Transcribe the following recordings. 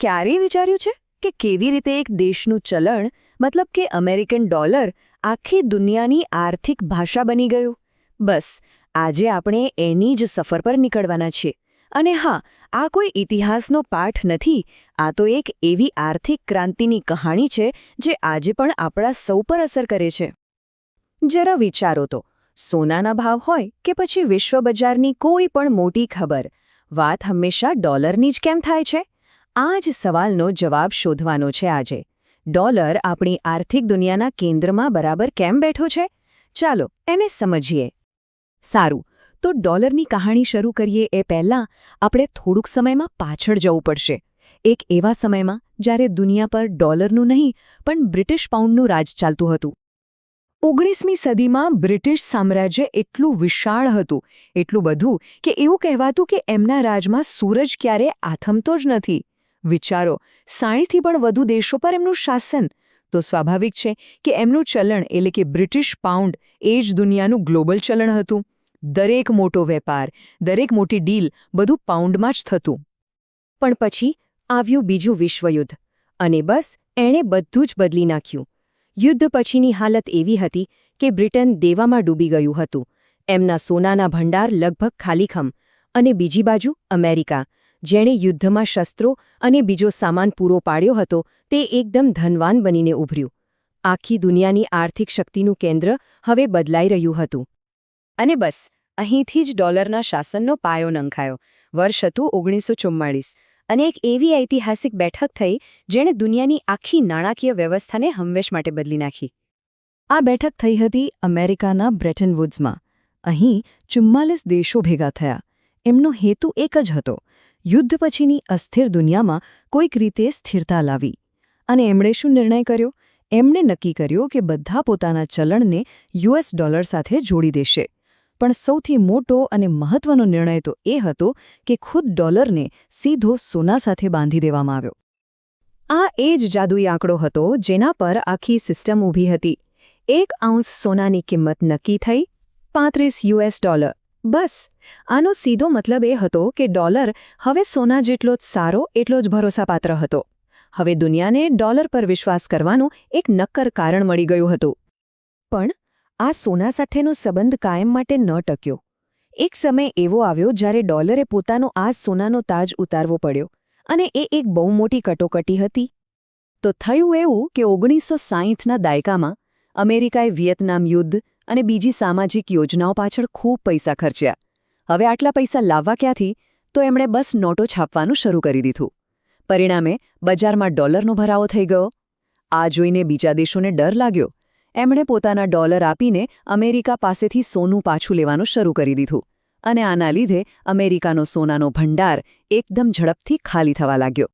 ક્યારેય વિચાર્યું છે કે કેવી રીતે એક દેશનું ચલણ મતલબ કે અમેરિકન ડોલર આખી દુનિયાની આર્થિક ભાષા બની ગયું? બસ આજે આપણે એની જ સફર પર નીકળવાના છીએ. અને હા, આ કોઈ ઇતિહાસનો પાઠ નથી, આ તો એક એવી આર્થિક ક્રાંતિની કહાણી છે જે આજે પણ આપણા સૌ પર અસર કરે છે. જરા વિચારો તો, સોનાના ભાવ હોય કે પછી વિશ્વ બજારની કોઈ પણ મોટી ખબર, વાત હંમેશા ડોલરની જ કેમ થાય છે? આ જ સવાલનો જવાબ શોધવાનો છે આજે. ડોલર આપણી આર્થિક દુનિયાના કેન્દ્રમાં બરાબર કેમ બેઠો છે? ચાલો એને સમજીએ. સારું, તો ડોલરની કહાણી શરૂ કરીએ એ પહેલાં આપણે થોડુંક સમયમાં પાછળ જવું પડશે. એક એવા સમયમાં જ્યારે દુનિયા પર ડોલરનું નહીં પણ બ્રિટિશ પાઉન્ડનું રાજ ચાલતું હતું. 19મી સદીમાં બ્રિટિશ સામ્રાજ્ય એટલું વિશાળ હતું, એટલું બધું કે એવું કહેવાતું કે એમના રાજમાં સૂરજ ક્યારે આથમતો જ નથી. વિચારો, 60થી પણ વધુ દેશો પર એમનું શાસન. તો સ્વાભાવિક છે કે એમનું ચલણ એટલે કે બ્રિટિશ પાઉન્ડ એ જ દુનિયાનું ગ્લોબલ ચલણ હતું. દરેક મોટો વેપાર, દરેક મોટી ડીલ બધું પાઉન્ડમાં જ થતું. પણ પછી આવ્યું બીજું વિશ્વયુદ્ધ અને બસ એણે બધું જ બદલી નાખ્યું. યુદ્ધ પછીની હાલત એવી હતી કે બ્રિટન દેવામાં ડૂબી ગયું હતું. એમના સોનાના ભંડાર લગભગ ખાલીખમ. અને બીજી બાજુ અમેરિકા, જેણે યુદ્ધમાં શસ્ત્રો અને બીજો સામાન પૂરો પાડ્યો હતો, તે એકદમ ધનવાન બનીને ઉભર્યું. આખી દુનિયાની આર્થિક શક્તિનું કેન્દ્ર હવે બદલાઈ રહ્યું હતું. અને બસ અહીંથી જ ડોલરના શાસનનો પાયો નંખાયો. વર્ષ હતું 1944 અને એક એવી ઐતિહાસિક બેઠક થઈ જેણે દુનિયાની આખી નાણાકીય વ્યવસ્થાને હંમેશ માટે બદલી નાખી. આ બેઠક થઈ હતી અમેરિકાના બ્રેટન વુડ્સમાં. અહીં 44 દેશો ભેગા થયા. એમનો હેતુ એક જ હતો, યુદ્ધ પછીની અસ્થિર દુનિયામાં કોઈક રીતે સ્થિરતા લાવી. અને એમણે શું નિર્ણય કર્યો? એમણે નક્કી કર્યું કે બધા પોતાના ચલણને યુએસ ડોલર સાથે જોડી દેશે. પણ સૌથી મોટો અને મહત્વનો નિર્ણય તો એ હતો કે ખુદ ડોલરને સીધો સોના સાથે બાંધી દેવામાં આવ્યો. આ એ જ જાદુઈ આંકડો હતો જેના પર આખી સિસ્ટમ ઊભી હતી. 1 આઉન્સ સોનાની કિંમત નક્કી થઈ, $35. બસ આનો સીધો મતલબ એ હતો કે ડોલર હવે સોના જેટલો જ સારો, એટલો જ ભરોસાપાત્ર હતો. હવે દુનિયાને ડોલર પર વિશ્વાસ કરવાનું એક નક્કર કારણ મળી ગયું હતું. પણ આ સોના સાથેનો સંબંધ કાયમ માટે ન ટક્યો. એક સમય એવો આવ્યો જ્યારે ડોલરે પોતાનો આ સોનાનો તાજ ઉતારવો પડ્યો. અને એ એક બહુ મોટી કટોકટી હતી. તો થયું એવું કે 1960ના દાયકામાં અમેરિકાએ વિયેતનામ યુદ્ધ અને બીજી સામાજિક યોજનાઓ પાછળ ખૂબ પૈસા ખર્ચ્યા. હવે આટલા પૈસા લાવવા ક્યાંથી? તો એમણે બસ નોટો છાપવાનું શરૂ કરી દીધું. પરિણામે બજારમાં ડોલરનો ભરાવો થઈ ગયો. આ જોઈને બીજા દેશોને ડર લાગ્યો. એમણે પોતાના ડોલર આપીને અમેરિકા પાસેથી સોનું પાછું લેવાનું શરૂ કરી દીધું. અને આના લીધે અમેરિકાનો સોનાનો ભંડાર એકદમ ઝડપથી ખાલી થવા લાગ્યો.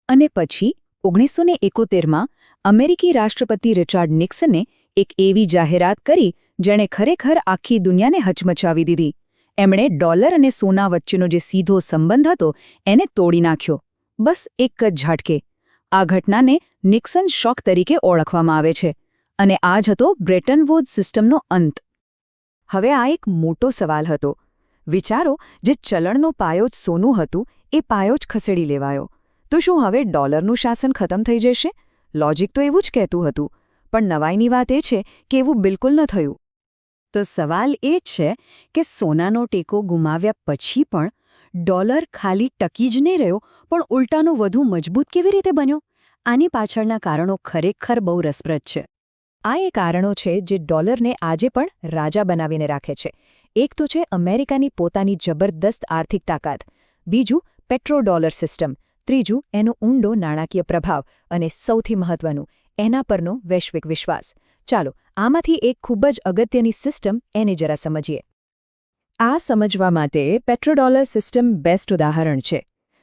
અને પછી 1971માં અમેરિકી રાષ્ટ્રપતિ રિચાર્ડ નિક્સને એક એવી જાહેરાત કરી જેણે ખરેખર આખી દુનિયાને હચમચાવી દીધી. એમણે ડોલર અને સોના વચ્ચેનો જે સીધો સંબંધ હતો એને તોડી નાખ્યો. બસ એક જ ઝાટકે. આ ઘટનાને નિક્સન શોક તરીકે ઓળખવામાં આવે છે. અને આ જ હતો બ્રેટન વુડ્સ સિસ્ટમનો અંત. હવે આ એક મોટો સવાલ હતો. વિચારો, જે ચલણનો પાયો જ સોનું હતું એ પાયો જ ખસેડી લેવાયો. તો શું હવે ડોલરનું શાસન ખતમ થઈ જશે? લોજિક તો એવું જ કહેતું હતું. પણ નવાઈની વાત એ છે કે એવું બિલકુલ ન થયું. તો સવાલ એ છે કે સોનાનો ટેકો ગુમાવ્યા પછી પણ ડોલર ખાલી ટકી જ નહીં રહ્યો, પણ ઉલટાનો વધુ મજબૂત કેવી રીતે બન્યો? આની પાછળના કારણો ખરેખર બહુ રસપ્રદ છે. આ એ કારણો છે જે ડોલરને આજે પણ રાજા બનાવીને રાખે છે. એક તો છે અમેરિકાની પોતાની જબરદસ્ત આર્થિક તાકાત, બીજું પેટ્રોડોલર સિસ્ટમ, ત્રીજું એનો ઊંડો નાણાકીય પ્રભાવ અને સૌથી મહત્વનું એના પરનો વૈશ્વિક વિશ્વાસ. ચાલો આમાંથી એક ખૂબ જ અગત્યની સિસ્ટમ એને જરા સમજીએ. આ સમજવા માટે પેટ્રોડોલર સિસ્ટમ બેસ્ટ ઉદાહરણ છે.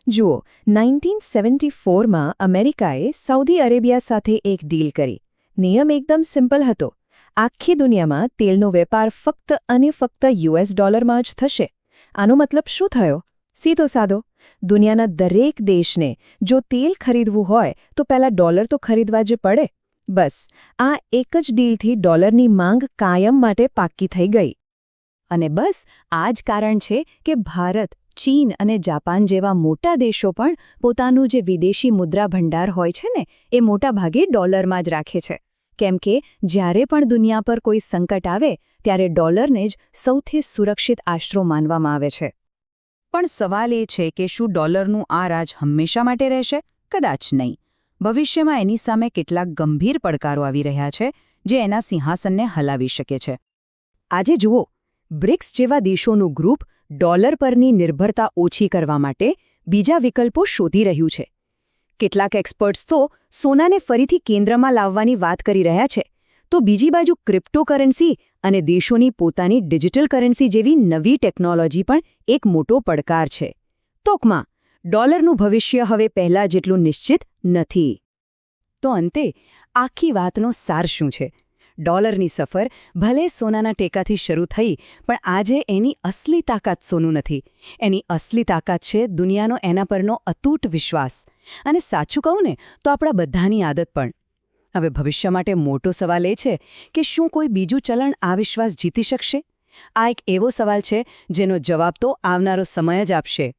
જુઓ, 1974માં અમેરિકાએ સાઉદી અરેબિયા સાથે એક ડીલ કરી. નિયમ એકદમ સિમ્પલ હતો. આખી દુનિયામાં તેલનો વેપાર ફક્ત અને ફક્ત યુએસ ડોલરમાં જ થશે. આનો મતલબ શું થયો? સીધો સાદો. દુનિયાના દરેક દેશને જો તેલ ખરીદવું હોય તો પહેલાં ડોલર તો ખરીદવા જ પડે. બસ આ એક જ ડીલથી ડોલરની માંગ કાયમ માટે પાક્કી થઈ ગઈ. અને બસ આ જ કારણ છે કે ભારત, ચીન અને જાપાન જેવા મોટા દેશો પણ પોતાનું જે વિદેશી મુદ્રા ભંડાર હોય છે ને એ મોટાભાગે ડોલરમાં જ રાખે છે. કેમ કે જ્યારે પણ દુનિયા પર કોઈ સંકટ આવે ત્યારે ડોલરને જ સૌથી સુરક્ષિત આશરો માનવામાં આવે છે. પણ સવાલ એ છે કે શું ડોલરનું આ રાજ હંમેશા માટે રહેશે? કદાચ નહીં. ભવિષ્યમાં એની સામે કેટલાક ગંભીર પડકારો આવી રહ્યા છે જે એના સિંહાસનને હલાવી શકે છે. આજે જુઓ, બ્રિક્સ જેવા દેશોનું ગ્રુપ ડોલર પરની નિર્ભરતા ઓછી કરવા માટે બીજા વિકલ્પો શોધી રહ્યું છે. કેટલાક એક્સપર્ટ્સ તો સોનાને ફરીથી કેન્દ્રમાં લાવવાની વાત કરી રહ્યા છે, તો બીજી બાજુ ક્રિપ્ટોકરન્સી અને દેશોની પોતાની ડિજિટલ કરન્સી જેવી નવી ટેકનોલોજી પણ એક મોટો પડકાર છે. ટૂંકમાં, ડોલરનું ભવિષ્ય હવે પહેલાં જેટલું નિશ્ચિત નથી. તો અંતે આખી વાતનો સાર શું છે? ડોલરની સફર ભલે સોનાના ટેકાથી શરૂ થઈ, પણ આજે એની અસલી તાકાત સોનું નથી. એની અસલી તાકાત છે દુનિયાનો એના પરનો અતૂટ વિશ્વાસ. અને સાચું કહું ને તો આપણા બધાની આદત પણ. હવે ભવિષ્ય માટે મોટો સવાલ એ છે કે શું કોઈ બીજું ચલણ આ વિશ્વાસ જીતી શકશે? આ એક એવો સવાલ છે જેનો જવાબ તો આવનારો સમય જ આપશે.